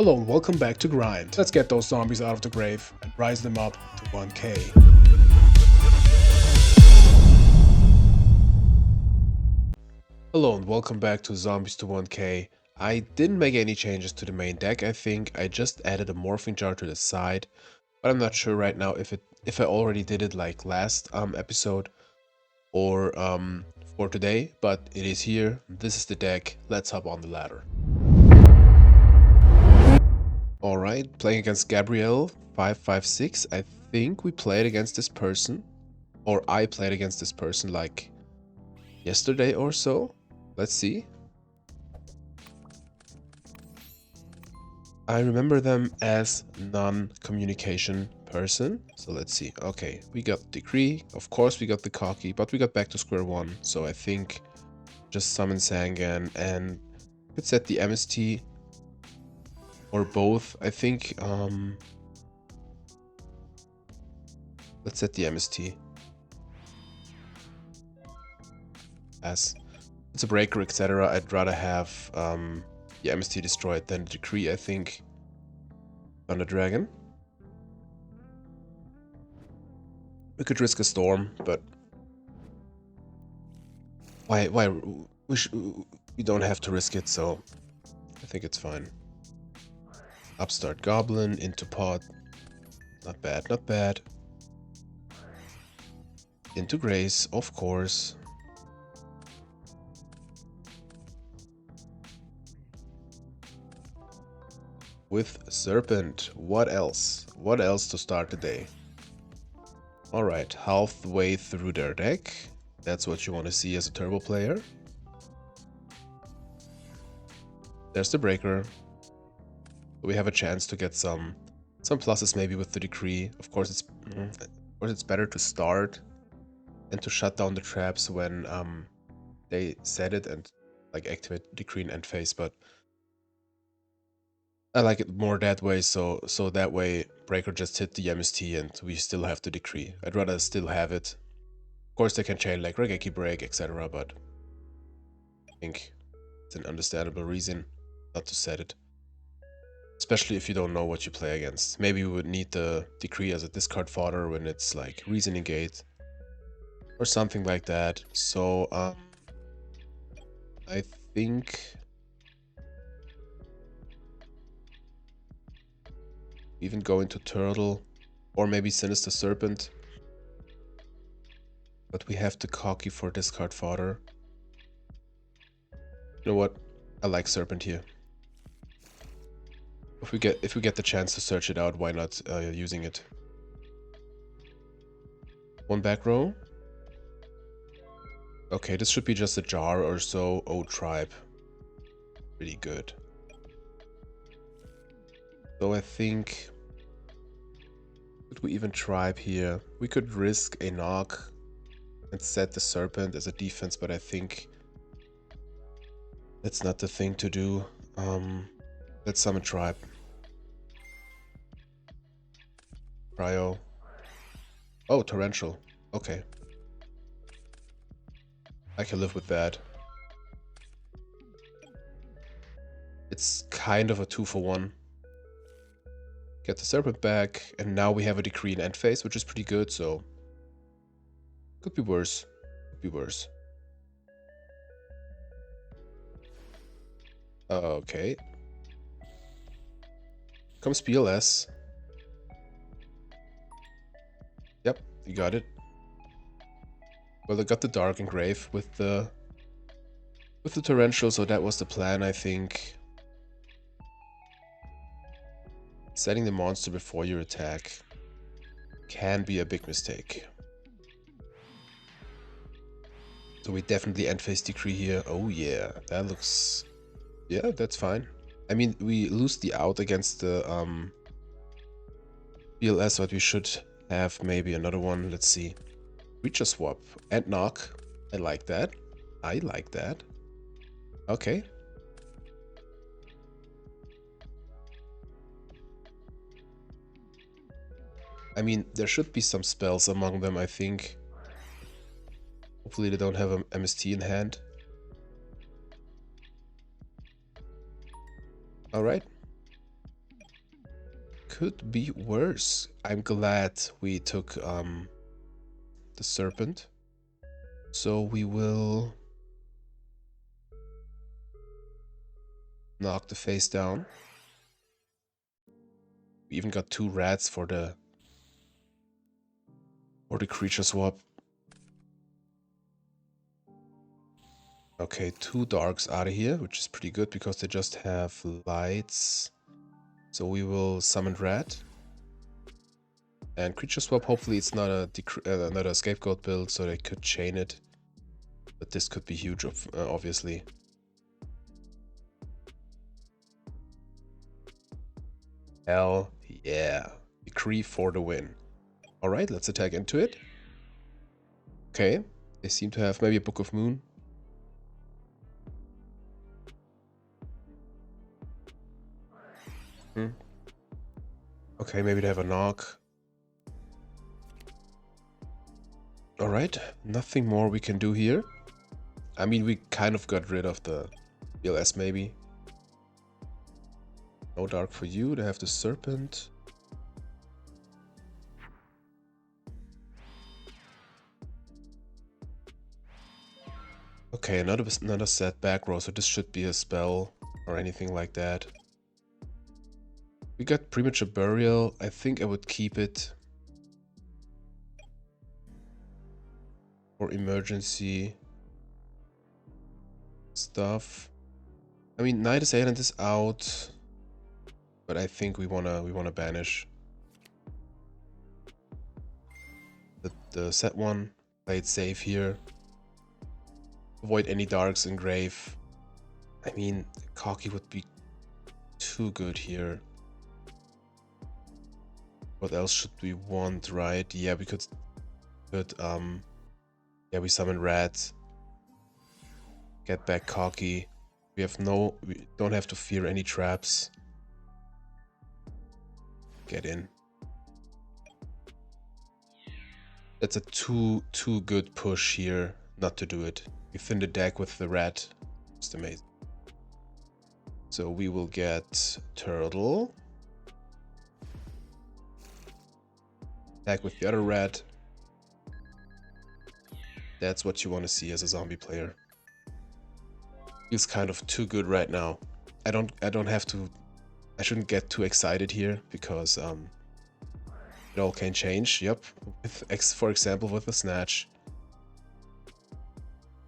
Hello and welcome back to Grind. Let's get those zombies out of the grave and rise them up to 1k. Hello and welcome back to Zombies to 1k. I didn't make any changes to the main deck, I think. I just added a morphing jar to the side, but I'm not sure right now if I already did it like last episode or for today, but it is here. This is the deck. Let's hop on the ladder. Alright, playing against Gabrielle, 556. I think we played against this person, or I played against this person like yesterday or so. Let's see. I remember them as non-communication person. So let's see. Okay, we got Decree. Of course we got the Cocky, but we got back to square one. So I think just summon Sangan and could set the MST or both. I think let's set the MST. As it's a breaker, etc. I'd rather have the MST destroyed than the Decree, I think. Thunder Dragon. We could risk a storm, but why we don't have to risk it, so I think it's fine. Upstart Goblin into pot. Not bad, not bad. Into Grace, of course. With Serpent. What else? What else to start the day? Alright, halfway through their deck. That's what you want to see as a turbo player. There's the breaker. We have a chance to get some pluses maybe with the Decree. Of course it's better to start and to shut down the traps when they set it and like activate Decree in end phase, but I like it more that way, so that way breaker just hit the MST and we still have the Decree. I'd rather still have it. Of course they can chain like Regeki break, etc., but I think it's an understandable reason not to set it. Especially if you don't know what you play against. Maybe we would need the Decree as a discard fodder when it's like Reasoning Gate or something like that. So I think even go into Turtle or maybe Sinister Serpent. But we have the Cocky for discard fodder. You know what? I like Serpent here. If we get the chance to search it out, why not using it? One back row. Okay, this should be just a jar or so. Oh, tribe. Pretty good. So I think... could we even tribe here? We could risk a knock and set the Serpent as a defense, but I think that's not the thing to do. Let's summon tribe. Cryo. Oh, torrential. Okay. I can live with that. It's kind of a 2-for-1. Get the Serpent back, and now we have a Decree in end phase, which is pretty good, so... could be worse. Could be worse. Okay. Comes PLS. Yep, you got it. Well, I got the Dark Engrave with the Torrential, so that was the plan, I think. Setting the monster before your attack can be a big mistake. So we definitely end phase Decree here. Oh yeah, that looks... yeah, that's fine. I mean, we lose the out against the BLS, but we should have maybe another one. Let's see. Creature swap and knock. I like that. I like that. Okay. I mean, there should be some spells among them, I think. Hopefully they don't have an MST in hand. Alright. could be worse. I'm glad we took the serpent. So we will knock the face down. We even got 2 rats for the creature swap. Okay, 2 darks out of here, which is pretty good because they just have lights. So we will summon rat. And creature swap, hopefully it's not a scapegoat build, so they could chain it. But this could be huge, obviously. Hell yeah. Decree for the win. Alright, let's attack into it. Okay, they seem to have maybe a Book of Moon. Okay, maybe they have a knock. Alright, nothing more we can do here. I mean, we kind of got rid of the BLS maybe. No dark for you, they have the serpent. Okay, another set back row, so this should be a spell or anything like that. We got Premature Burial. I think I would keep it for emergency stuff. I mean, Night Assailant is out, but I think we wanna banish the set one. Play it safe here. Avoid any darks in grave. I mean, Cocky would be too good here. What else should we want, right? Yeah, we could yeah, we summon Rat. Get back Cocky. We don't have to fear any traps. Get in. That's a too good push here not to do it. We thin the deck with the rat. Just amazing. So we will get Turtle. Attack with the other rat. That's what you want to see as a zombie player. Feels kind of too good right now. I don't have to. I shouldn't get too excited here because it all can change. Yep, for example with the snatch.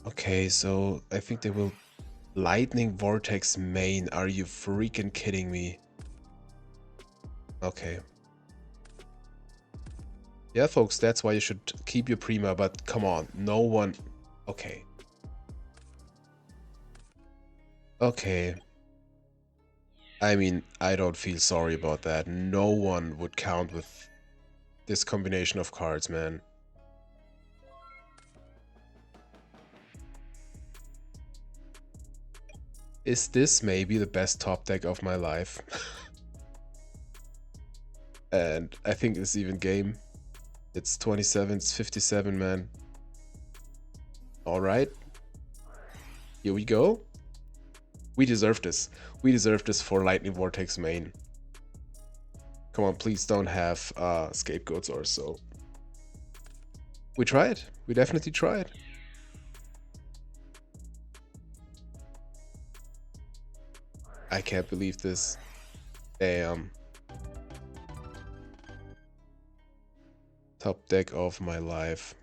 Okay, so I think they will Lightning Vortex main. Are you freaking kidding me? Okay. Yeah, folks, that's why you should keep your Prima, but come on, no one... Okay. Okay. I mean, I don't feel sorry about that. No one would count with this combination of cards, man. Is this maybe the best top deck of my life? And I think it's even game. It's 27, it's 57, man. Alright. Here we go. We deserve this. We deserve this for Lightning Vortex main. Come on, please don't have scapegoats or so. We tried. We definitely tried. I can't believe this. Damn. Top deck of my life.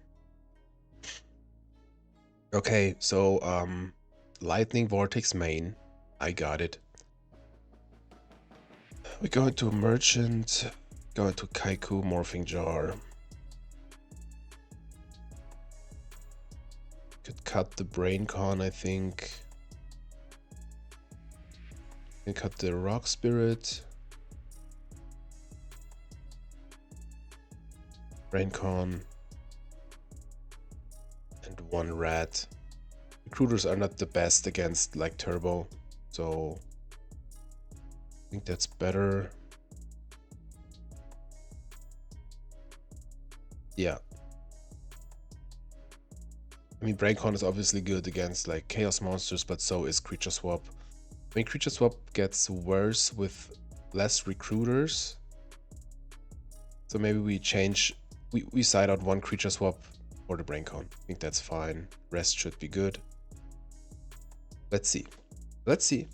Okay, so Lightning Vortex main. I got it. We go into Merchant, go into Kaiku Morphing Jar. Could cut the Brain Con, I think. Can cut the Rock Spirit. Brain Con. And 1 rat. Recruiters are not the best against like Turbo, so I think that's better. Yeah. I mean, Braincon is obviously good against like Chaos Monsters, but so is Creature Swap. I mean, Creature Swap gets worse with less Recruiters, So maybe we change, we side out one creature swap for the Braincon. I think that's fine. Rest should be good. Let's see. Let's see.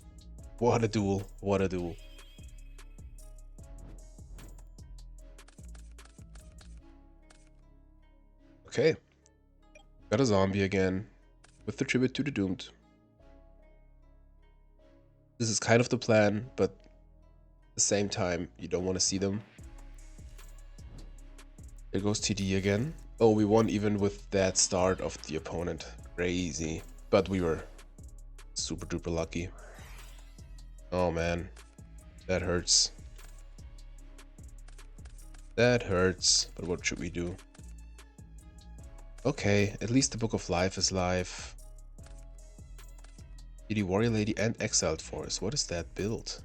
What a duel. What a duel. Okay. Got a zombie again with the tribute to the doomed. This is kind of the plan, but at the same time, you don't want to see them. There goes TD again. Oh, we won even with that start of the opponent. Crazy. But we were super duper lucky. Oh man. That hurts. That hurts. But what should we do? Okay, at least the Book of Life is live. TD Warrior Lady and Exiled Force. What is that build?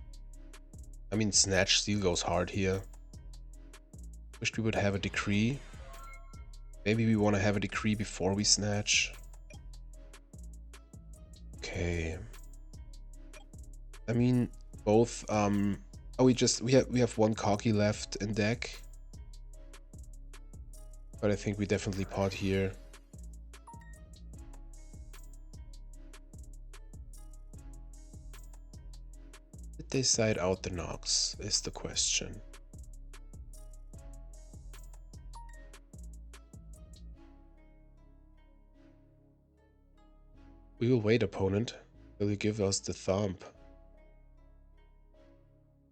I mean, Snatch Steel goes hard here. Wished we would have a Decree. Maybe we want to have a Decree before we Snatch. Okay. I mean, both, oh, we have one Cocky left in deck. But I think we definitely pot here. Did they side out the Nox, is the question. We will wait, opponent. Will you give us the thumb?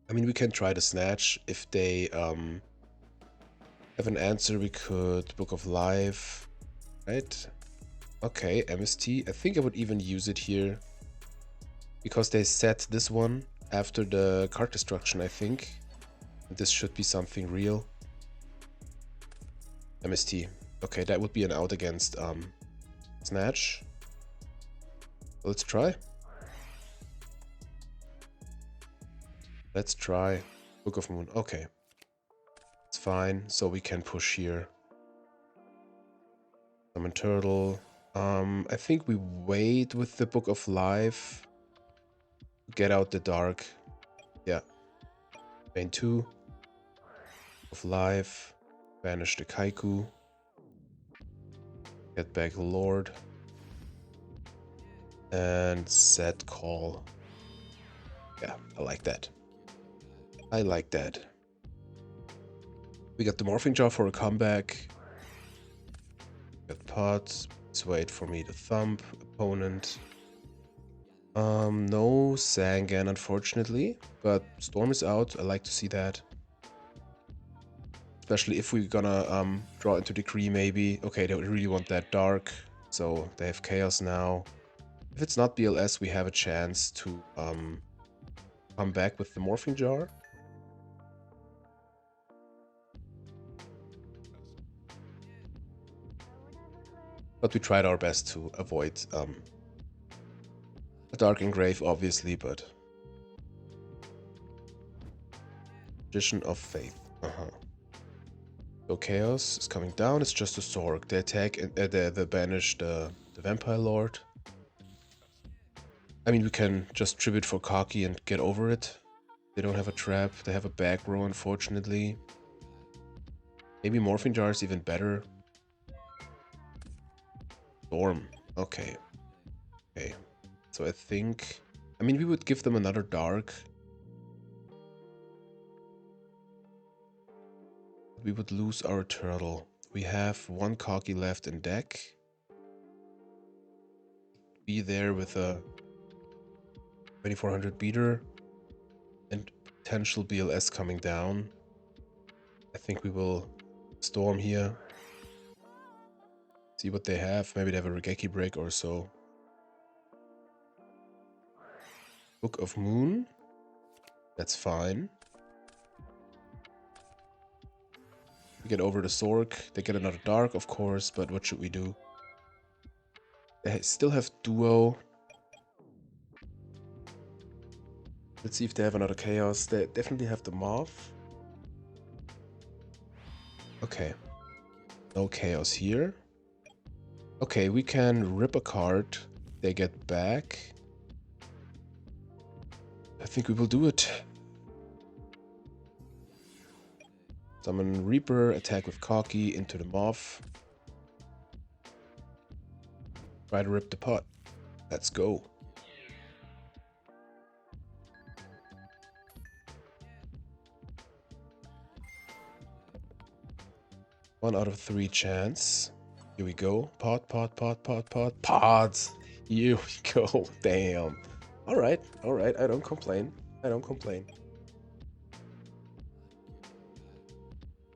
I mean, we can try to Snatch. If they have an answer, we could Book of Life. Right? Okay, MST. I think I would even use it here. Because they set this one after the card destruction, I think. This should be something real. MST. Okay, that would be an out against Snatch. Let's try. Let's try. Book of Moon. Okay. It's fine. So we can push here. Summon Turtle. I think we wait with the Book of Life. Get out the dark. Yeah. Main 2. Of Life. Banish the Kaiku. Get back Lord. And set call. Yeah, I like that. I like that. We got the Morphing Jaw for a comeback. Got pots. Please wait for me to thump. Opponent. No Sangan, unfortunately. But Storm is out. I like to see that. Especially if we're gonna draw into Decree, maybe. Okay, they really want that dark. So they have Chaos now. If it's not BLS, we have a chance to come back with the Morphing Jar. But we tried our best to avoid a Dark Engrave, obviously, but... Magician of Faith. So Chaos is coming down, it's just a Sorg. They attack, they banish the Vampire Lord. I mean, we can just tribute for Cocky and get over it. They don't have a trap, they have a back row, unfortunately. Maybe Morphing Jar is even better. Storm. Okay. Okay. So I think... I mean, we would give them another dark. We would lose our turtle. We have one Cocky left in deck. Be there with a 2400 beater. And potential BLS coming down. I think we will storm here. See what they have. Maybe they have a Regeki break or so. Book of Moon. That's fine. We get over the Sork. They get another Dark, of course, but what should we do? They still have Duo. Let's see if they have another Chaos. They definitely have the Moth. Okay. No Chaos here. Okay, we can rip a card. They get back. I think we will do it. Summon Reaper, attack with Corki into the Moth. Try to rip the pot. Let's go. One out of 3 chance. Here we go. Pot. Pods. Here we go. Damn. Alright. I don't complain.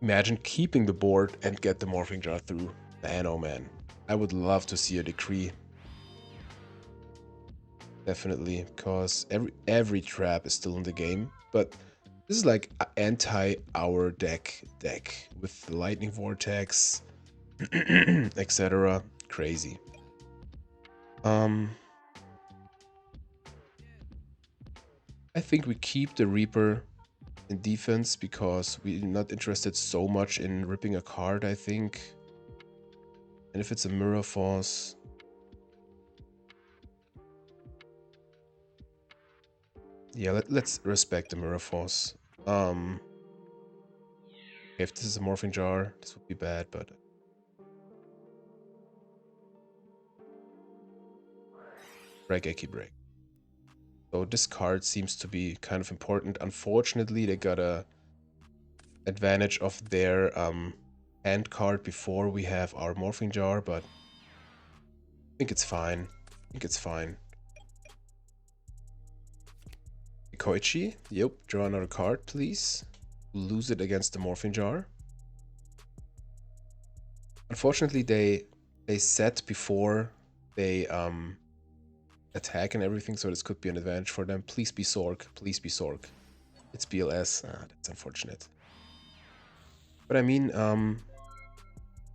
Imagine keeping the board and get the Morphing Jar through. Man, oh man. I would love to see a decree. Definitely, because every trap is still in the game. But this is like anti-our deck with the Lightning Vortex, etc. Crazy. I think we keep the Reaper in defense because we're not interested so much in ripping a card, I think. And if it's a Mirror Force... Yeah, let's respect the Mirror Force. If this is a Morphing Jar, this would be bad, but... Raigeki Break. So this card seems to be kind of important. Unfortunately, they got a advantage of their hand card before we have our Morphing Jar, but I think it's fine. Koichi, yep, draw another card, please. Lose it against the Morphing Jar. Unfortunately, they set before they attack and everything, so this could be an advantage for them. Please be Sorg. It's BLS. That's unfortunate. But I mean,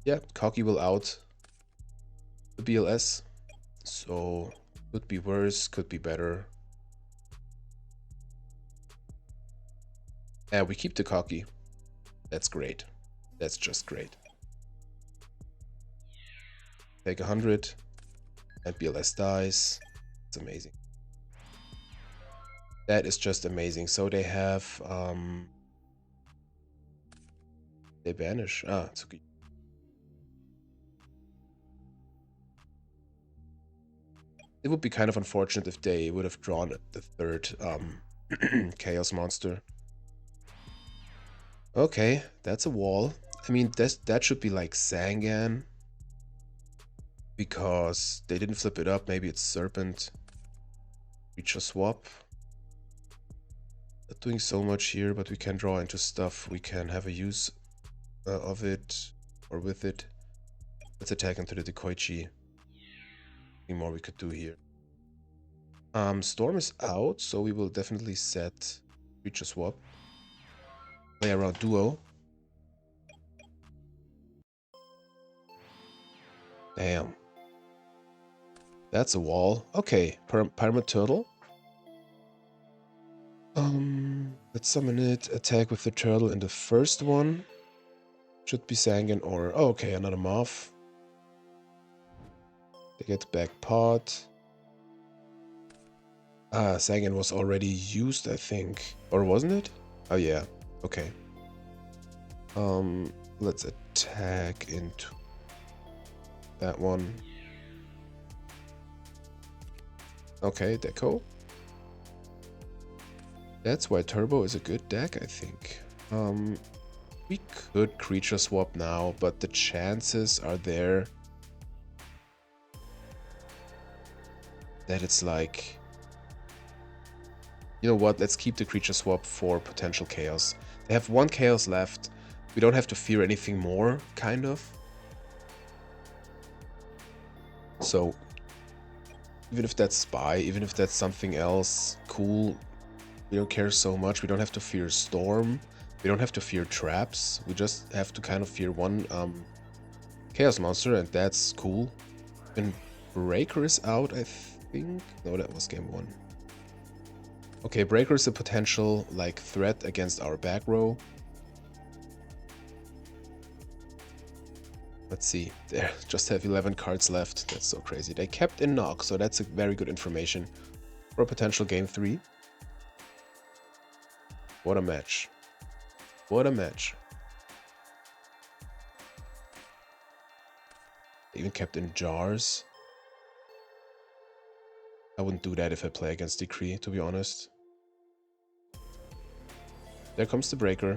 yeah, Corki will out the BLS, so could be worse, could be better. And we keep the Corki. That's great. That's just great. Take 100, and BLS dies. It's amazing. That is just amazing. So they have they banish. It's okay. It would be kind of unfortunate if they would have drawn the third Chaos Monster. Okay, that's a wall. I mean, that should be like Sangan. Because they didn't flip it up. Maybe it's Serpent. Creature swap. Not doing so much here, but we can draw into stuff. We can have a use of it or with it. Let's attack into the Dekoichi. Nothing more we could do here. Storm is out, so we will definitely set creature swap. Play around duo. Damn. That's a wall. Okay, Pyramid Turtle. Let's summon it. Attack with the turtle in the first one. Should be Sangan or... Oh, okay, another Moth. They get back pot. Sangan was already used, I think. Or wasn't it? Oh, yeah. Okay. Let's attack into that one. Okay, Deco. That's why Turbo is a good deck, I think. We could creature swap now, but the chances are there that it's like... You know what, let's keep the creature swap for potential chaos. They have 1 chaos left. We don't have to fear anything more, kind of. So... Even if that's Spy, even if that's something else, cool. We don't care so much. We don't have to fear Storm. We don't have to fear traps. We just have to kind of fear 1 Chaos Monster, and that's cool. And Breaker is out, I think. No, that was game 1. Okay, Breaker is a potential like threat against our back row. Let's see, they just have 11 cards left. That's so crazy. They kept in knock, so that's a very good information for a potential game 3. What a match. What a match. They even kept in jars. I wouldn't do that if I play against Decree, to be honest. There comes the breaker.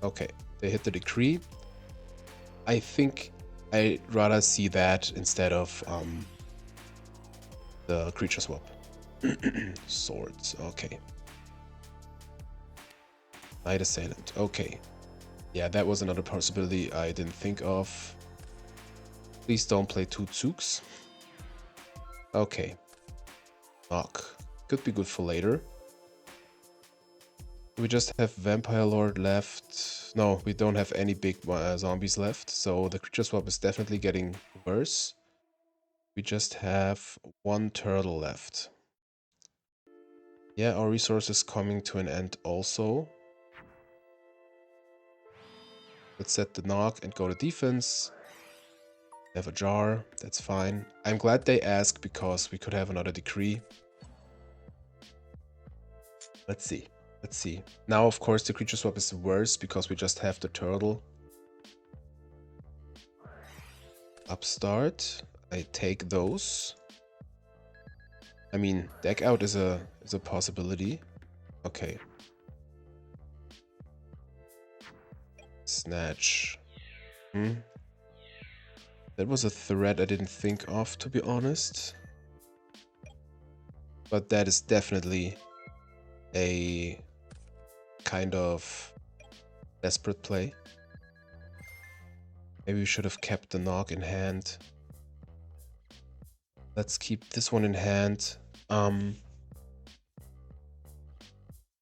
Okay, they hit the Decree. I think I'd rather see that instead of the creature swap. Swords, okay. Knight Assailant, okay. Yeah, that was another possibility I didn't think of. Please don't play 2 Zooks. Okay. Knock. Could be good for later. We just have Vampire Lord left. No, we don't have any big zombies left, so the creature swap is definitely getting worse. We just have 1 turtle left. Yeah, our resource is coming to an end also. Let's set the knock and go to defense. Have a jar, that's fine. I'm glad they asked because we could have another Decree. Let's see. Let's see. Now, of course, the creature swap is worse because we just have the turtle. Upstart. I take those. I mean, deck out is a possibility. Okay. Snatch. That was a threat I didn't think of, to be honest. But that is definitely a kind of desperate play. Maybe we should have kept the knock in hand. Let's keep this one in hand.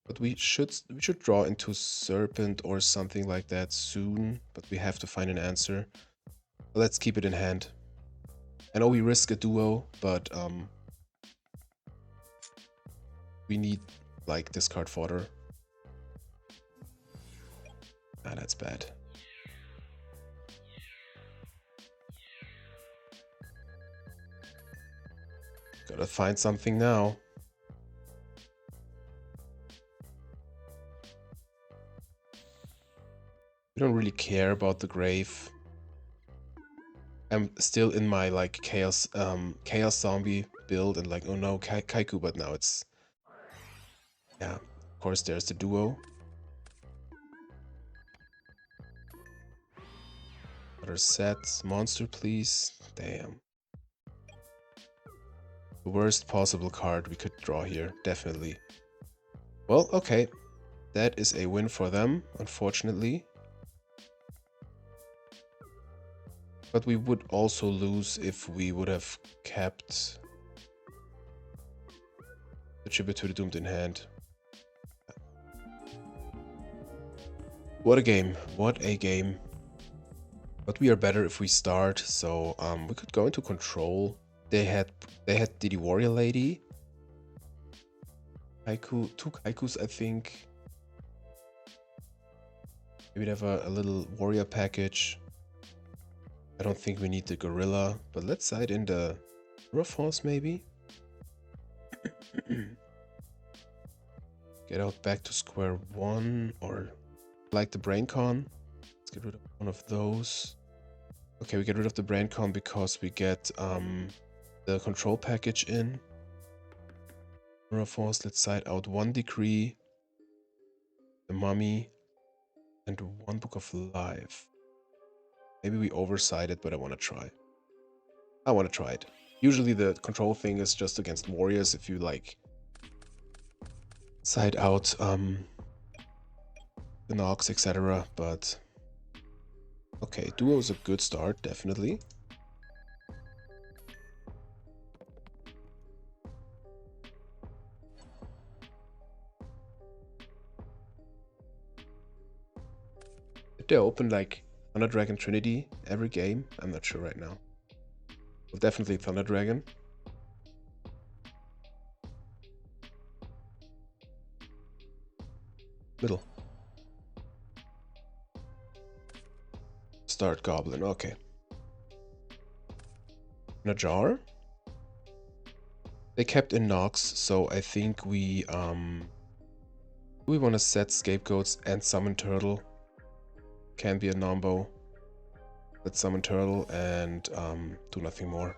But we should draw into Serpent or something like that soon, but we have to find an answer. Let's keep it in hand. I know we risk a duo, but we need like discard fodder. Ah, that's bad. Gotta find something now. We don't really care about the grave. I'm still in my like chaos zombie build and like, oh no, Kaiku, but now it's, yeah, of course there's the duo. Other set, monster please. Damn. The worst possible card we could draw here, definitely. Well, okay. That is a win for them, unfortunately. But we would also lose if we would have kept the Tribute to the Doomed in hand. What a game. What a game. But we are better if we start, so we could go into control. They had Didi Warrior Lady. Haiku, 2 Haikus, I think. Maybe we'd have a little warrior package. I don't think we need the gorilla, but let's side in the Force maybe. Get out back to square one, or like the brain con. Let's get rid of one of those. Okay, we get rid of the brain con because we get the control package in. Force, let's side out 1 Decree, the Mummy, and 1 Book of Life. Maybe we oversided, but I want to try. I want to try it. Usually the control thing is just against warriors if you like side out the Nox, etc. But okay, duo is a good start, definitely. Did they open like Thunder Dragon Trinity every game? I'm not sure right now. Well, definitely Thunder Dragon. Middle. Start Goblin, okay. In a jar? They kept in Nox, so I think we want to set Scapegoats and Summon Turtle. Can be a nombo. Let's summon turtle and do nothing more.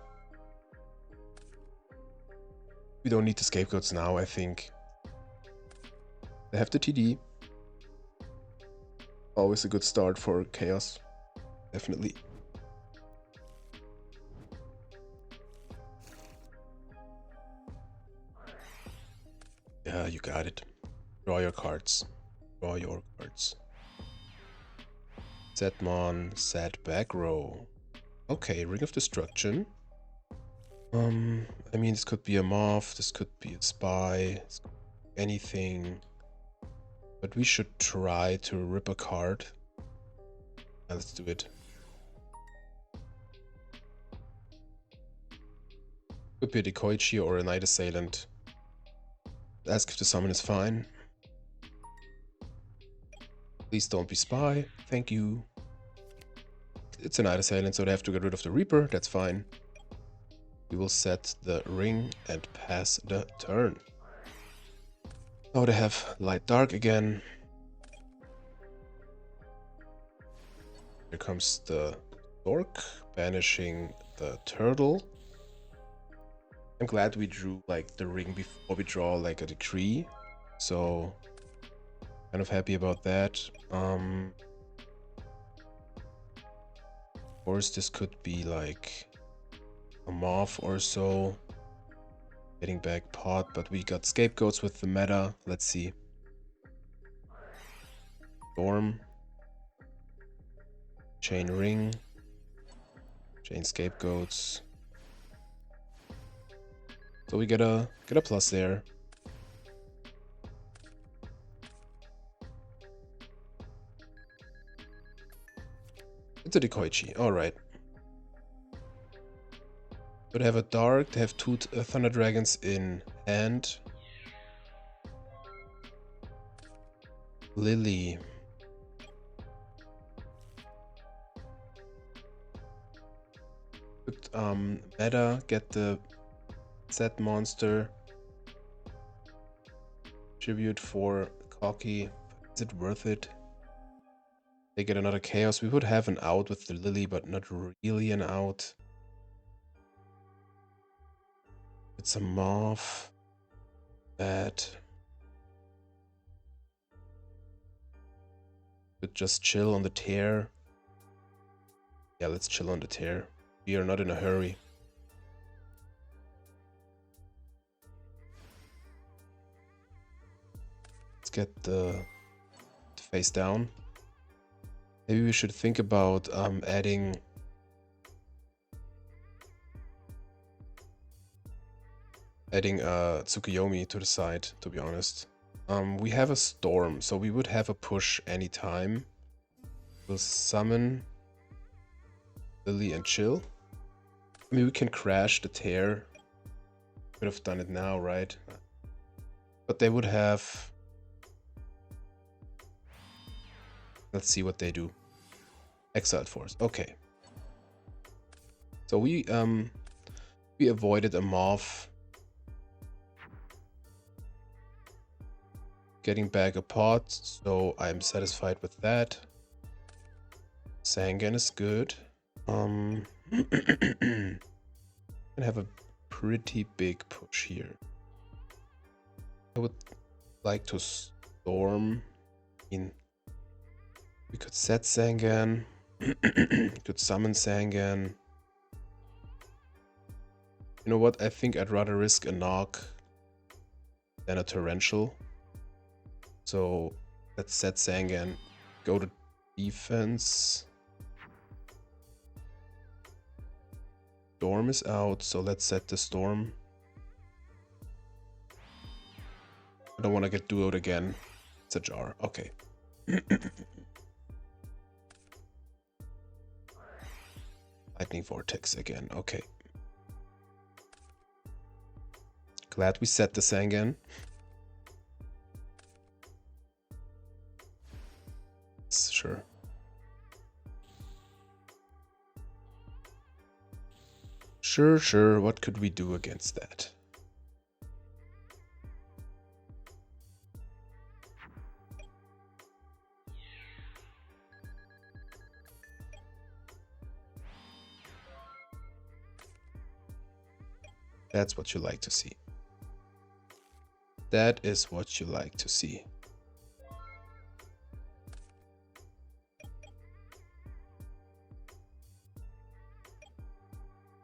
We don't need the scapegoats now, I think. They have the TD. Always a good start for chaos. Definitely. Yeah, you got it. Draw your cards. Draw your cards. Setmon, set back row. Okay, Ring of Destruction. I mean, this could be a Moth, this could be a Spy, anything. But we should try to rip a card. Yeah, let's do it. Could be a Decoichi or a Night Assailant. Ask if the summon is fine. Please don't be Spy. Thank you. It's a Night Assailant, so they have to get rid of the Reaper. That's fine. We will set the ring and pass the turn. Oh, they have Light Dark again. Here comes the Dork, banishing the Turtle. I'm glad we drew like the ring before we draw like a decree. So kind of happy about that. Of course this could be like a Moth or so. Getting back pot, but we got scapegoats with the meta. Let's see. Storm. Chain ring. Chain scapegoats. So we get a plus there. It's a Decoichi, alright. But they have a dark, they have two Thunder Dragons in hand. Lily. Could meta, get the set monster. Tribute for Cocky. Is it worth it? They get another chaos. We would have an out with the Lily, but not really an out. It's a Moth. Bad. Could just chill on the tear. Yeah, let's chill on the tear. We are not in a hurry. Let's get the face down. Maybe we should think about adding Tsukuyomi to the side, to be honest. We have a storm, so we would have a push anytime. We'll summon Lily and chill. I mean, we can crash the tear. Could have done it now, right? But they would have... Let's see what they do. Exiled Force. Okay. So we avoided a Moth. Getting back a pot, so I'm satisfied with that. Sangan is good. Can have a pretty big push here. I would like to storm. I mean, we could set Sangan. Could summon Sangan. You know what? I think I'd rather risk a knock than a torrential. So let's set Sangan. Go to defense. Storm is out, so let's set the storm. I don't want to get duoed again. It's a jar. Okay. Lightning Vortex again. Okay. Glad we set the Sangan. Sure. Sure. What could we do against that? That's what you like to see. That is what you like to see.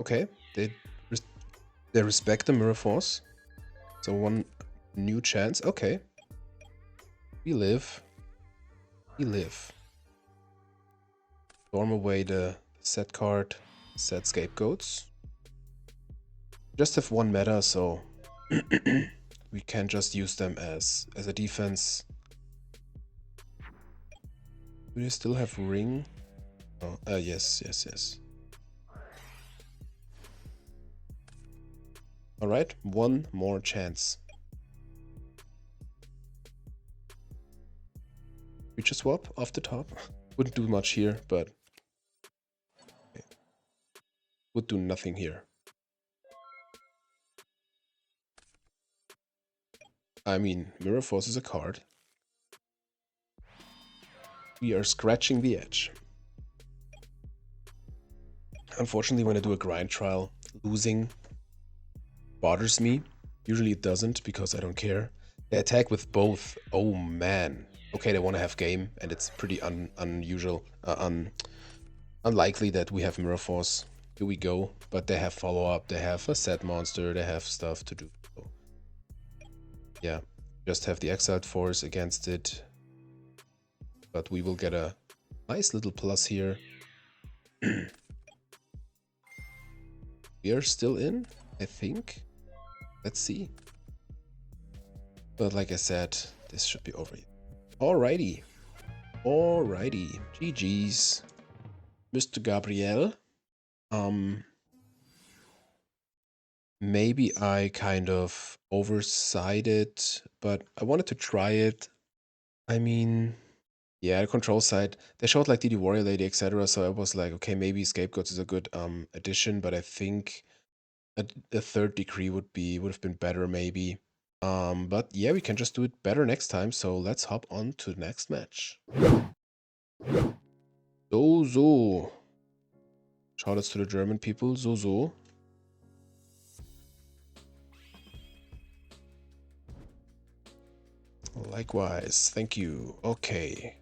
Okay, they respect the mirror force. So one new chance. Okay. We live. We live. Storm away the set card, set scapegoats. Just have one meta, so we can just use them as a defense. Do they still have ring? Oh, yes. Alright, one more chance. Creature swap off the top. Wouldn't do much here, but okay. Would do nothing here. I mean, Mirror Force is a card. We are scratching the edge. Unfortunately, when I do a grind trial, losing bothers me. Usually it doesn't because I don't care. They attack with both. Oh man. Okay, they want to have game, and it's pretty unusual, unlikely that we have Mirror Force. Here we go. But they have follow-up, they have a set monster, they have stuff to do. So, yeah, just have the Exiled Force against it. But we will get a nice little plus here. We are still in, I think. Let's see. But like I said, this should be over. Alrighty. Alrighty. GG's. Mr. Gabriel. Maybe I kind of oversighted, but I wanted to try it. I mean, yeah, the control side. They showed like DD Warrior Lady, etc. So I was like, okay, maybe Scapegoats is a good addition, but I think a third decree would have been better maybe. But yeah, we can just do it better next time. So let's hop on to the next match. So. Shoutouts to the German people. So. Likewise. Thank you. Okay.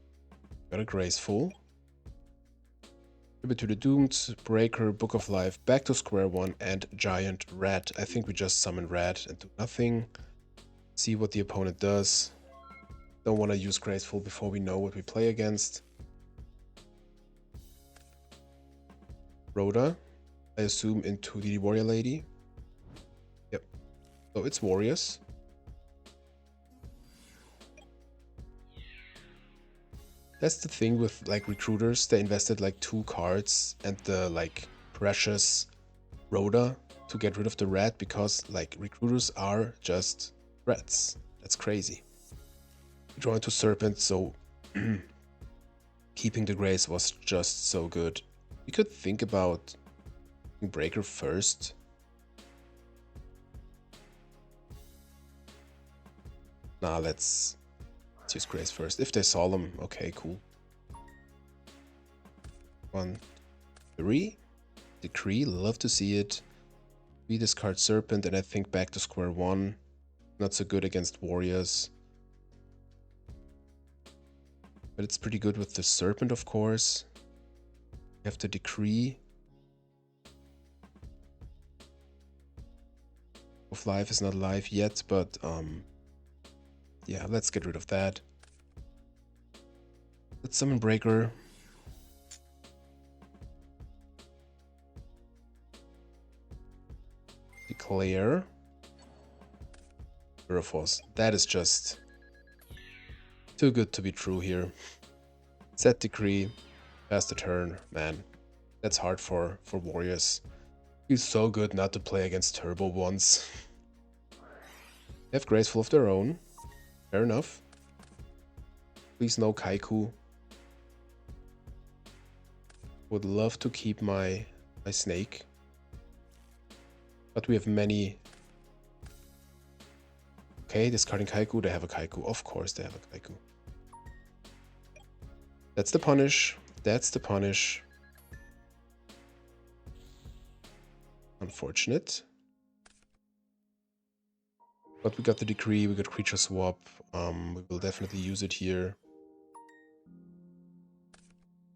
Got a graceful. Tribute to the Doomed, Breaker, Book of Life, back to square one, and Giant Rat. I think we just summon Rat and do nothing. See what the opponent does. Don't want to use Graceful before we know what we play against. Rhoda, I assume into the Warrior Lady. Yep. So it's Warriors. That's the thing with like recruiters. They invested like 2 cards and the like precious Rhoda to get rid of the rat because like recruiters are just rats. That's crazy. We draw into Serpent, so keeping the Grace was just so good. We could think about Breaker first. Nah, let's use Grace first. If they Solemn, okay, cool. 1, 3. Decree, love to see it. We discard Serpent, and I think back to square one. Not so good against Warriors. But it's pretty good with the Serpent, of course. We have to Decree. Of Life is not live yet, but yeah, let's get rid of that. Let's summon Breaker. Declare. Mirror Force. That is just too good to be true here. Set Decree. Pass the turn. Man, that's hard for Warriors. He's so good not to play against Turbo ones. They have Graceful of their own. Fair enough. Please no Kaiku. Would love to keep my snake. But we have many. Okay, discarding Kaiku. They have a Kaiku. Of course they have a Kaiku. That's the punish. That's the punish. Unfortunate. But we got the decree, we got creature swap. We will definitely use it here.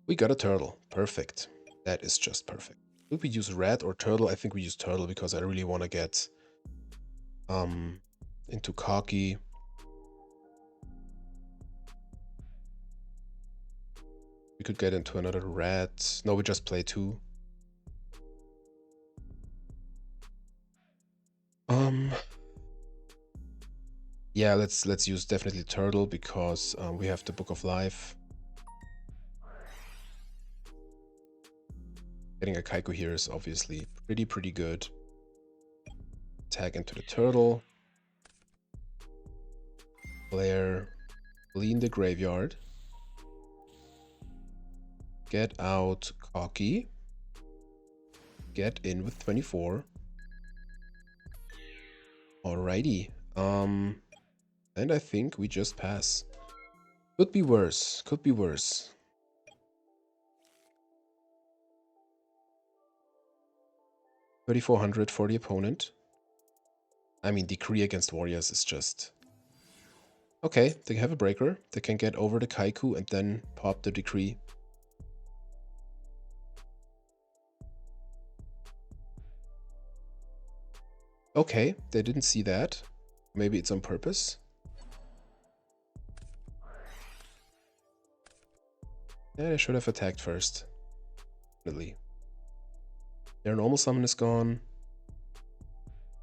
We got a turtle. Perfect. That is just perfect. Would we use red or turtle? I think we use turtle because I really want to get into cocky. We could get into another red. No, we just play 2. Yeah, let's use definitely turtle because we have the Book of Life. Getting a Kaiko here is obviously pretty good. Tag into the turtle. Player, clean the graveyard. Get out cocky. Get in with 24. Alrighty. And I think we just pass. Could be worse. Could be worse. 3,400 for the opponent. I mean, decree against warriors is just... Okay, they have a breaker. They can get over the Kaiku and then pop the decree. Okay, they didn't see that. Maybe it's on purpose. Yeah, they should have attacked first. Definitely. Their normal summon is gone.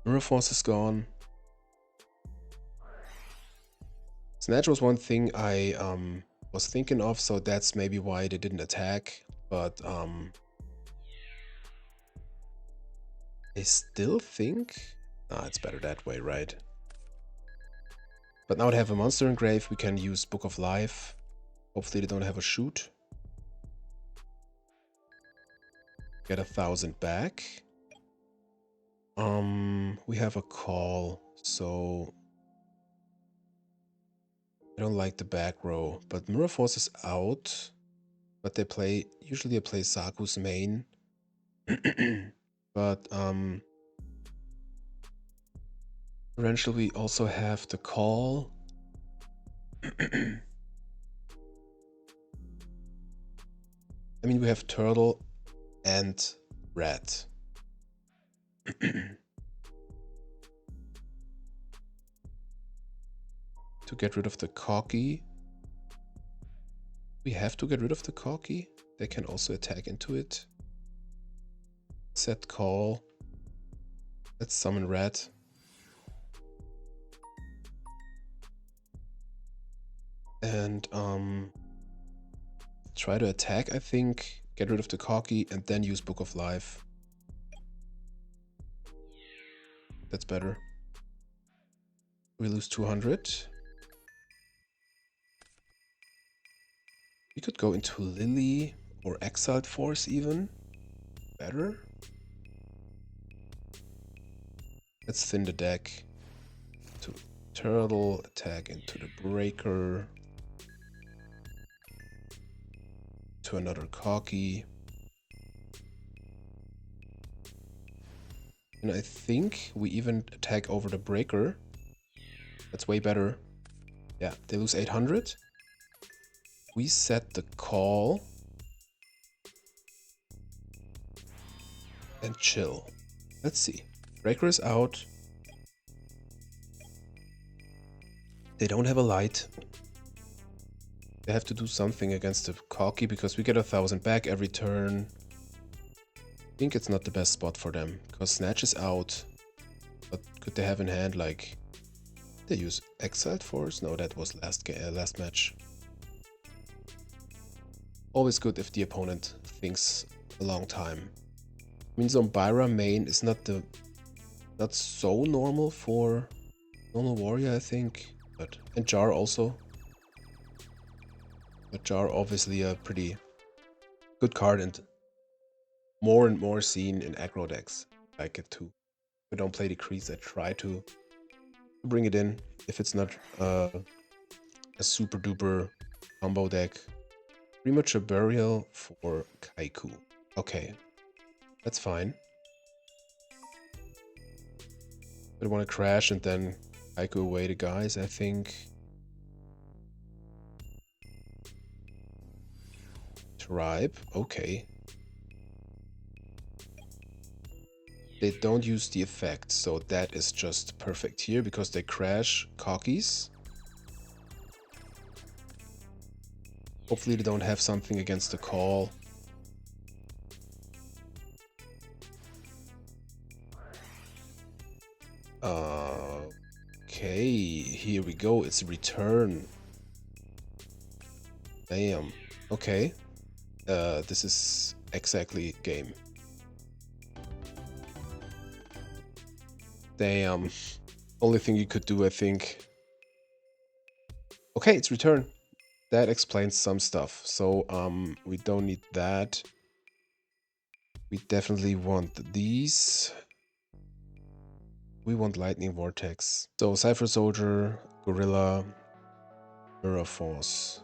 Mirror Force is gone. Snatch was one thing I was thinking of, so that's maybe why they didn't attack. But I still think... Ah, it's better that way, right? But now they have a monster in grave, we can use Book of Life. Hopefully they don't have a shoot. Get 1,000 back. We have a call, so I don't like the back row. But Mirror Force is out. But they play, usually they play Saku's main. But eventually we also have the call. I mean, we have turtle and rat. To get rid of the cocky. We have to get rid of the cocky. They can also attack into it. Set call. Let's summon rat. And try to attack, I think. Get rid of the cocky and then use Book of Life. That's better. We lose 200. We could go into Lily or Exiled Force even. Better. Let's thin the deck. To turtle, attack into the breaker. To another cocky. And I think we even attack over the breaker. That's way better. Yeah, they lose 800. We set the call. And chill. Let's see. Breaker is out. They don't have a light. They have to do something against the cocky because we get 1,000 back every turn. I think it's not the best spot for them because Snatch is out. But could they have in hand like... They use Exiled Force? No, that was last match. Always good if the opponent thinks a long time. I mean, Zombyra main is not so normal for normal warrior, I think. But and Jar also. But Jar obviously a pretty good card and more seen in aggro decks. I like it too. We don't play Decrease, I try to bring it in if it's not a super duper combo deck. Premature Burial for Kaiku. Okay, that's fine. I want to crash and then I go away the guys, I think. Tribe, okay. They don't use the effect, so that is just perfect here because they crash cockies. Hopefully they don't have something against the call. Okay, here we go. It's a return. Damn. Okay. This is exactly game. Damn. Only thing you could do, I think. Okay, it's return. That explains some stuff. So, we don't need that. We definitely want these. We want Lightning Vortex. So, Cypher Soldier, Gorilla, Mirror Force.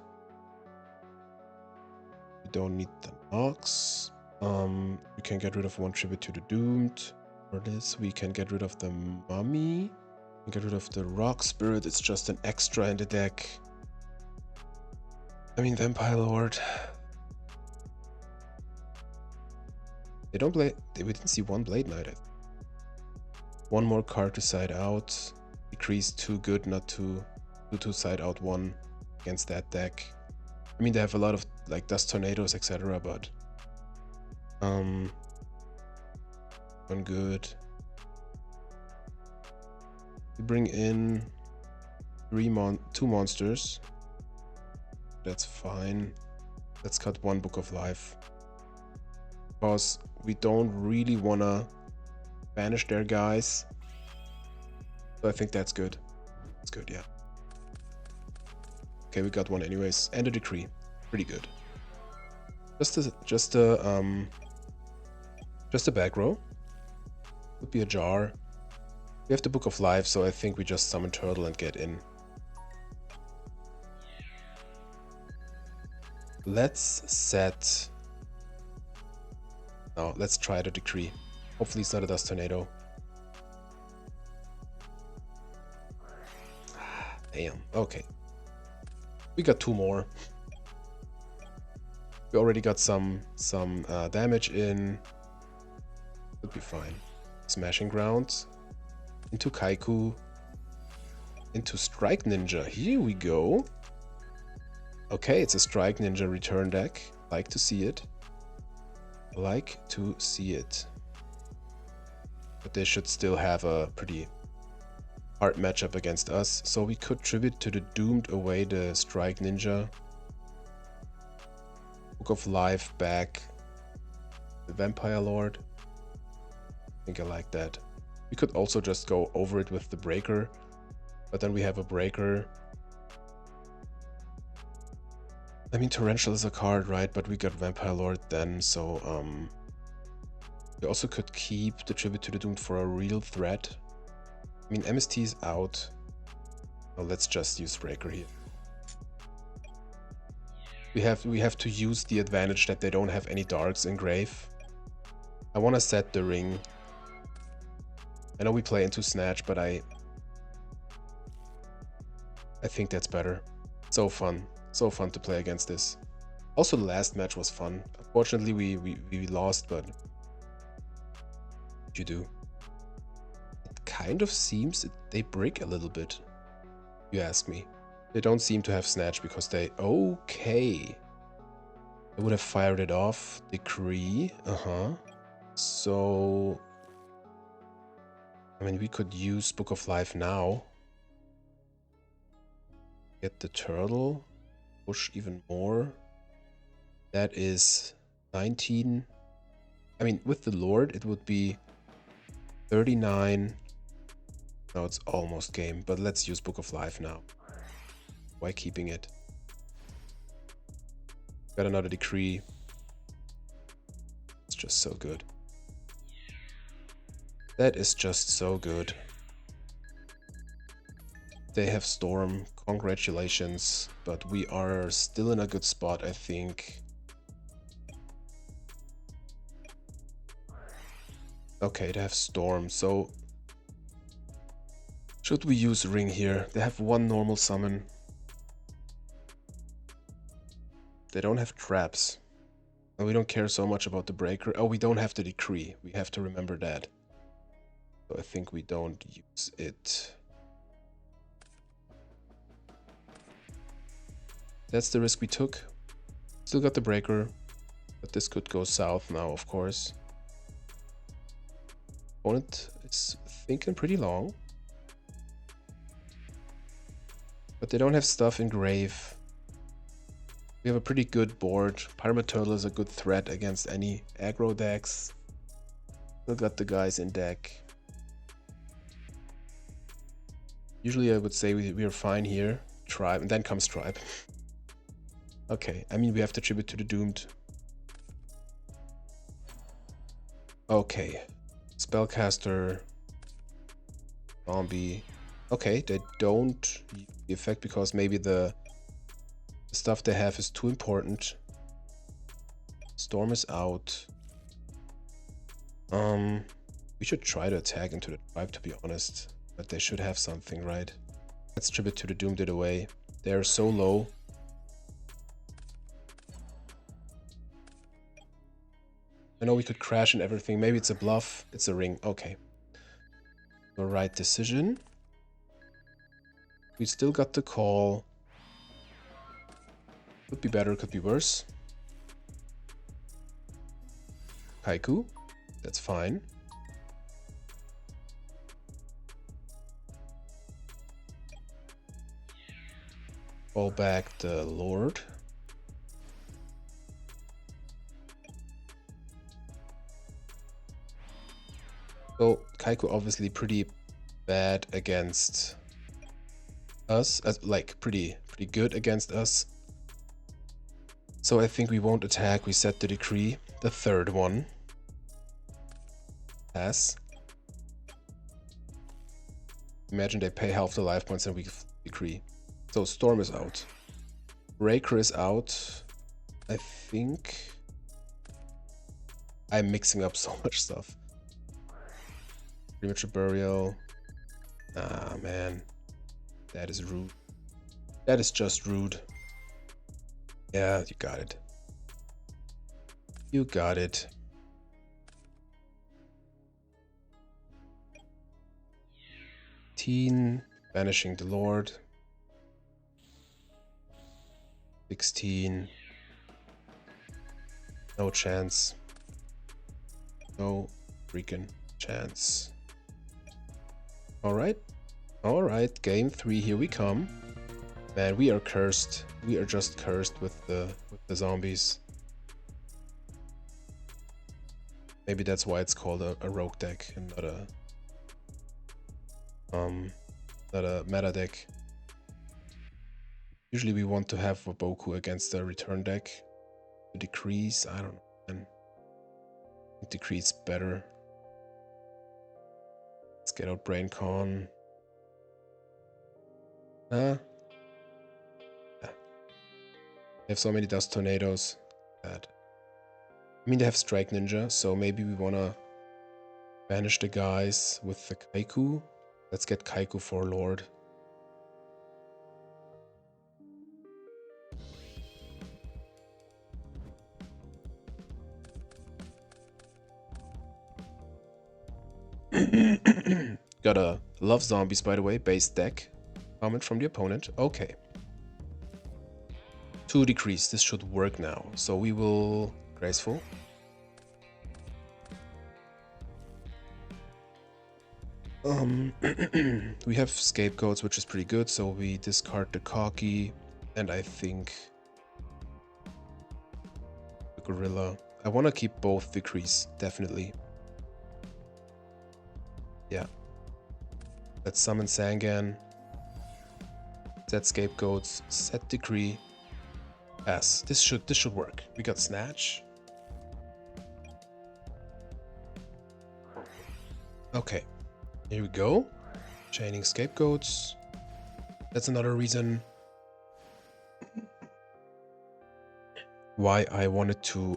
We don't need the Nox. We can get rid of one tribute to the Doomed. For this, we can get rid of the Mummy. We can get rid of the Rock Spirit. It's just an extra in the deck. I mean, Vampire Lord. They don't play. We didn't see one Blade Knight. One more card to side out. Decrease 2 good, not to side out 1 against that deck. I mean, they have a lot of like Dust Tornadoes, etc. But one good. We bring in 2 monsters. That's fine. Let's cut 1 Book of Life. Because we don't really wanna banish their guys. So I think that's good. That's good, yeah. Okay, we got 1 anyways. And a decree. Pretty good. Just a back row. Would be a jar. We have the Book of Life, so I think we just summon Turtle and get in. Let's set... No, let's try the decree. Hopefully it's not a Dust Tornado. Damn, okay. We got 2 more. We already got some damage in. Would be fine. Smashing Ground. Into Kaiku. Into Strike Ninja. Here we go. Okay, it's a Strike Ninja return deck. Like to see it. Like to see it. But they should still have a pretty hard matchup against us. So we could tribute to the Doomed away the Strike Ninja. Book of Life back. The Vampire Lord. I think I like that. We could also just go over it with the Breaker. But then we have a Breaker. I mean, Torrential is a card, right? But we got Vampire Lord then, so we also could keep the Tribute to the Doomed for a real threat. I mean, MST is out. Well, let's just use Breaker here. We have to use the advantage that they don't have any darks in grave. I want to set the ring. I know we play into Snatch, but I think that's better. So fun. So fun to play against this. Also, the last match was fun. Unfortunately, we lost, but what you do? It kind of seems they break a little bit. You ask me. They don't seem to have Snatch because they... Okay. I would have fired it off. Decree. So... I mean, we could use Book of Life now. Get the Turtle. Push even more. That is 19. I mean, with the Lord, it would be 39. No, it's almost game, but let's use Book of Life now. Why keeping it? Got another decree. It's just so good. That is just so good. They have Storm. Congratulations. But we are still in a good spot, I think. Okay, they have Storm, so Should we use ring here? They have one normal summon. They don't have traps. And we don't care so much about the breaker. Oh, we don't have the decree. We have to remember that. So I think we don't use it. That's the risk we took. Still got the breaker. But this could go south now, of course. Opponent is thinking pretty long. But they don't have stuff in grave. We have a pretty good board. Pyramid Turtle is a good threat against any aggro decks. Still got the guys in deck. Usually I would say we are fine here. Tribe, and then comes Tribe. Okay, I mean we have to tribute to the Doomed. Okay. Spellcaster. Zombie. Okay, they don't use the effect because maybe the stuff they have is too important. Storm is out. We should try to attack into the tribe, to be honest. But they should have something, right? Let's tribute to the Doomed it away. They are so low. I know we could crash and everything. Maybe it's a bluff. It's a ring. Okay. The right decision. We still got the call. Could be better, could be worse. Haiku. That's fine. Fall back the Lord. So Kaiku obviously pretty bad against us, like pretty good against us. So I think we won't attack. We set the decree, the third one. Pass. Imagine they pay half the life points and we decree. So Storm is out. Breaker is out. I think I'm mixing up so much stuff. Premature Burial. Ah, man. That is rude. That is just rude. Yeah, you got it. You got it. Teen, banishing the Lord. 16. No chance. No freaking chance. Alright. Alright, game 3, here we come. Man, we are cursed. We are just cursed with the zombies. Maybe that's why it's called a rogue deck and not a meta deck. Usually we want to have a Boku against a return deck. The decrees, I don't know, man. Decrees better. Let's get out Brain Con. Yeah. They have so many Dust Tornadoes. Bad. I mean, they have Strike Ninja, so maybe we wanna banish the guys with the Kaiku. Let's get Kaiku for Lord. Gotta love zombies, by the way. Base deck. Comment from the opponent. Okay. 2 decrees. This should work now. So we will... Graceful. We have Scapegoats, which is pretty good. So we discard the Cocky. And I think... the Gorilla. I want to keep both decrees. Definitely. Yeah. Let's summon Sangan. Set Scapegoats. Set Decree. Pass. This should work. We got Snatch. Okay. Here we go. Chaining Scapegoats. That's another reason why I wanted to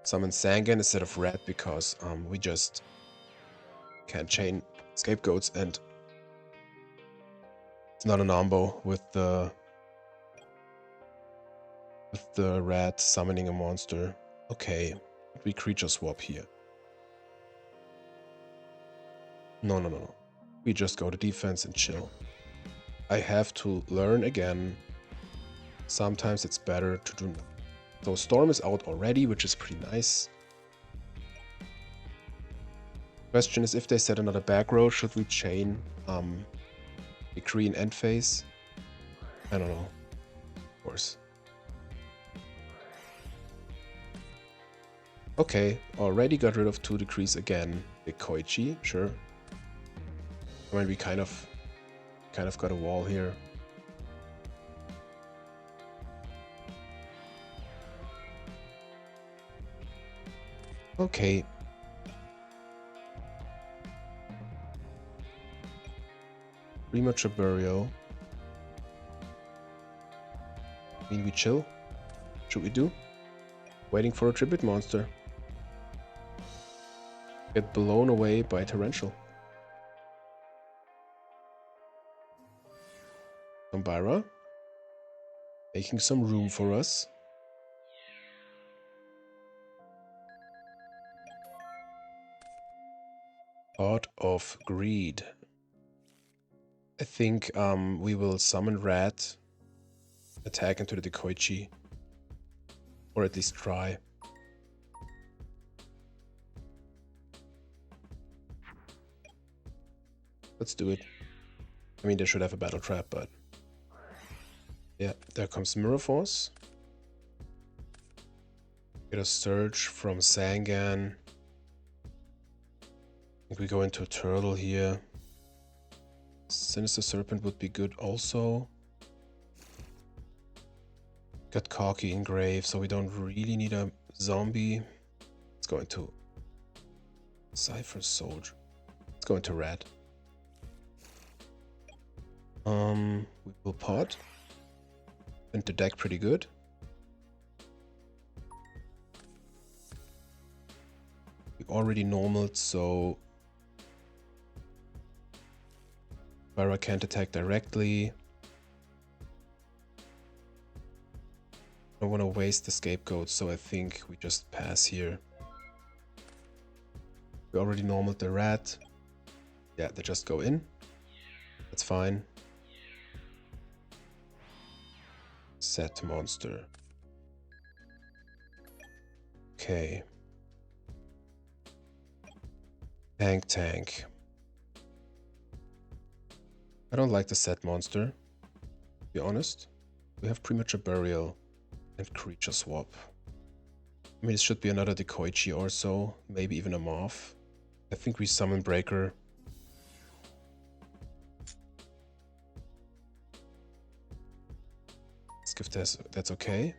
summon Sangan instead of Red, because we just can't chain Scapegoats, and not an combo with the rat summoning a monster. Okay, we creature swap here. No, no, no, no. We just go to defense and chill. I have to learn again. Sometimes it's better to do nothing. So Storm is out already, which is pretty nice. Question is, if they set another back row, should we chain Decree in end phase? I don't know. Of course. Okay, already got rid of 2 decrees again. Big Koichi, sure. I mean, we kind of got a wall here. Okay. Premature burial. I mean, we chill? Should we do? Waiting for a tribute monster. Get blown away by torrential. Zombira. Making some room for us. Heart of Greed. I think we will summon Rat, attack into the Dekoichi, or at least try. Let's do it. I mean, they should have a battle trap, but yeah, there comes Mirror Force. Get a Surge from Sangan. I think we go into a Turtle here. Sinister Serpent would be good also. Got Corki Engrave, so we don't really need a zombie. Let's go into Cypher Soldier. Let's go into Red. We will pot. And the deck pretty good. We already normaled, so Vara can't attack directly. I don't want to waste the scapegoat, so I think we just pass here. We already normaled the rat. Yeah, they just go in. That's fine. Set monster. Okay. Tank. I don't like the set monster, to be honest. We have Premature Burial and Creature Swap. I mean, it should be another Dekoichi or so, maybe even a Morph. I think we summon Breaker. Let's give this, that's okay.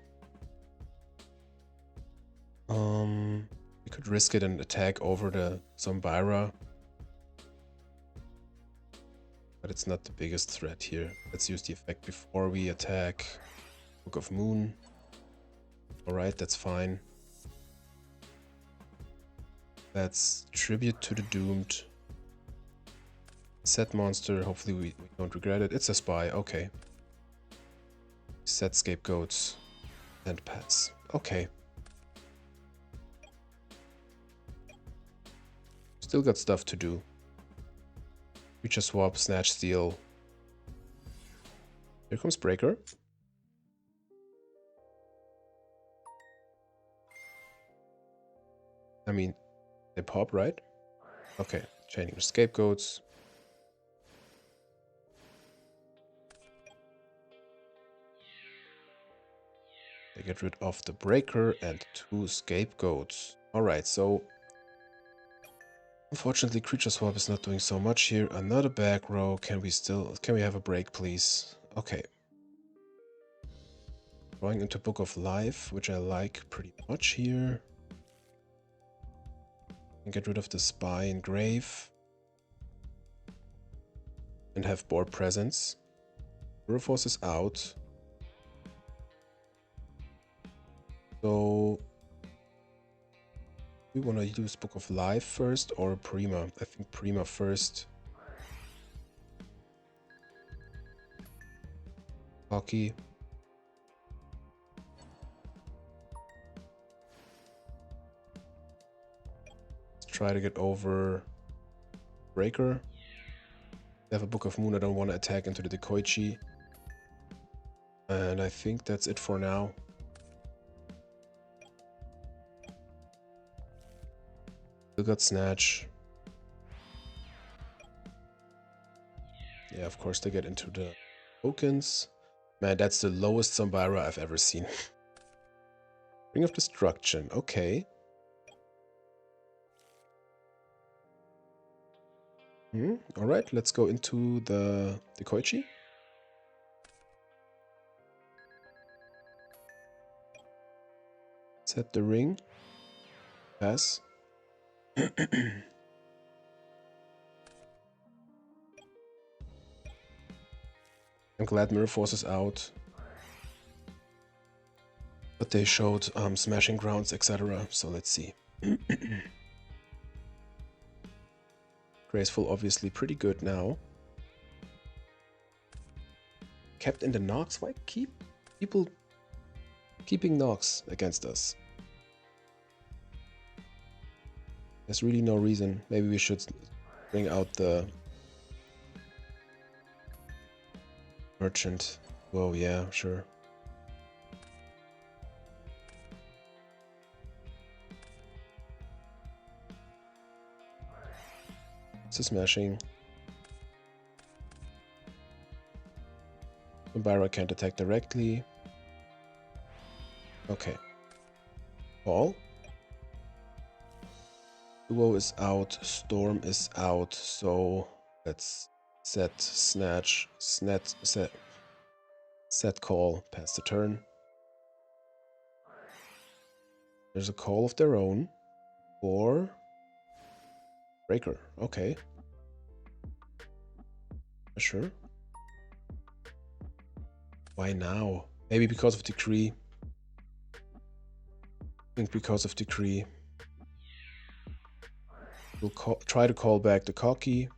We could risk it and attack over the Zombira. But it's not the biggest threat here. Let's use the effect before we attack. Book of Moon. Alright, that's fine. That's Tribute to the Doomed. Set monster, hopefully we don't regret it. It's a spy, okay. Set scapegoats and pass. Okay. Still got stuff to do. Creature swap, snatch, steal. Here comes Breaker. I mean, they pop, right? Okay, chaining the scapegoats. They get rid of the Breaker and 2 scapegoats. Alright, so unfortunately, Creature Swap is not doing so much here. Another back row. Can we have a break, please? Okay. Going into Book of Life, which I like pretty much here. And get rid of the Spy and Grave. And have board presence. Mirror Force is out. So we want to use Book of Life first or Prima? I think Prima first. Hockey. Let's try to get over Breaker. They have a Book of Moon. I don't want to attack into the Dekoichi. And I think that's it for now. Still got Snatch. Yeah, of course they get into the tokens. Man, that's the lowest Zombira I've ever seen. Ring of Destruction, okay. Alright, let's go into the Koichi. Set the ring. Pass. I'm glad Mirror Force is out. But they showed Smashing Grounds, etc. So let's see. Graceful, obviously pretty good now. Kept in the Nox? Why keep people keeping Nox against us? There's really no reason. Maybe we should bring out the Merchant. Whoa, yeah, sure. It's a smashing. Zombira can't attack directly. Okay. Ball. Duo is out, Storm is out, so let's set, snatch, set call, pass the turn. There's a call of their own for Breaker. Okay. Sure. Why now? Maybe because of Decree. I think because of Decree. We'll try to call back the Cocky.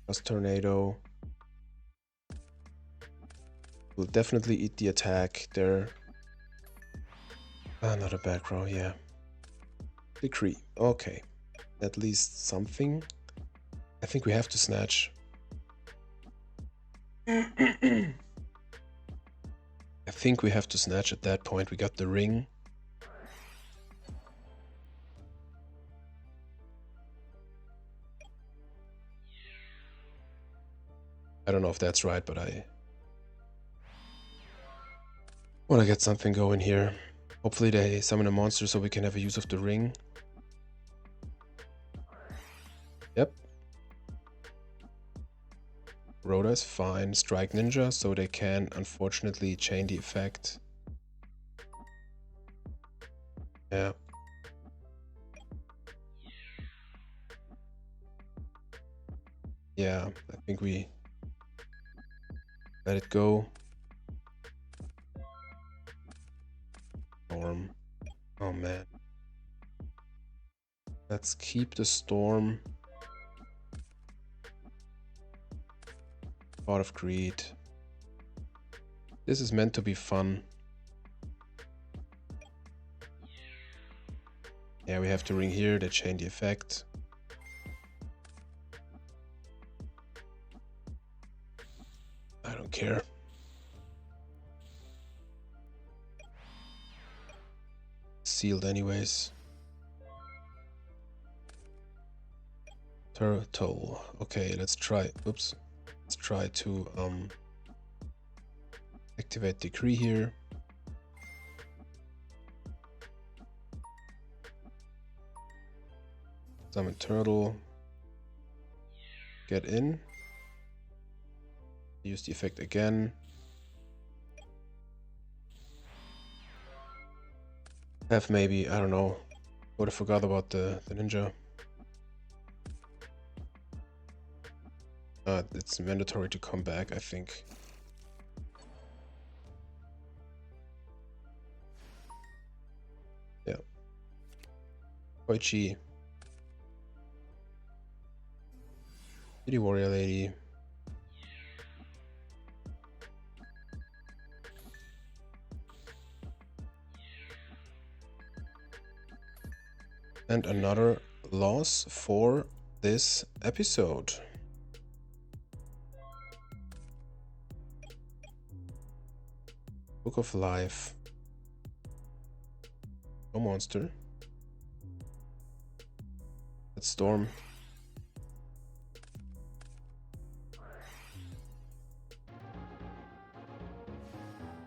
Plus Tornado. We'll definitely eat the attack there. Another back row, yeah. Decree. Okay. At least something. I think we have to snatch. I think we have to snatch at that point. We got the ring. I don't know if that's right, but I want to get something going here. Hopefully they summon a monster so we can have a use of the ring. Yep. Rhoda is fine. Strike Ninja, so they can unfortunately chain the effect. Yeah. Yeah, I think we let it go. Storm. Oh man. Let's keep the Storm. Pot of Greed. This is meant to be fun. Yeah, we have to ring here, they chain the effect. I don't care. Sealed anyways. Turtle. Okay, let's try. Oops. Let's try to activate Decree here. Summon Turtle. Get in. Use the effect again. Have maybe, I don't know. Would have forgot about the ninja. It's mandatory to come back, I think. Yeah. Koichi. City Warrior Lady. And another loss for this episode. Book of Life. No monster. Let's storm.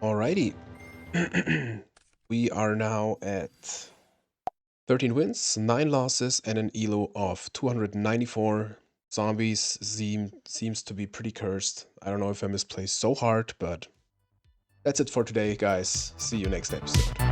Alrighty. We are now at 13 wins, 9 losses, and an elo of 294. Zombies seems to be pretty cursed. I don't know if I misplaced so hard, but that's it for today, guys. See you next episode.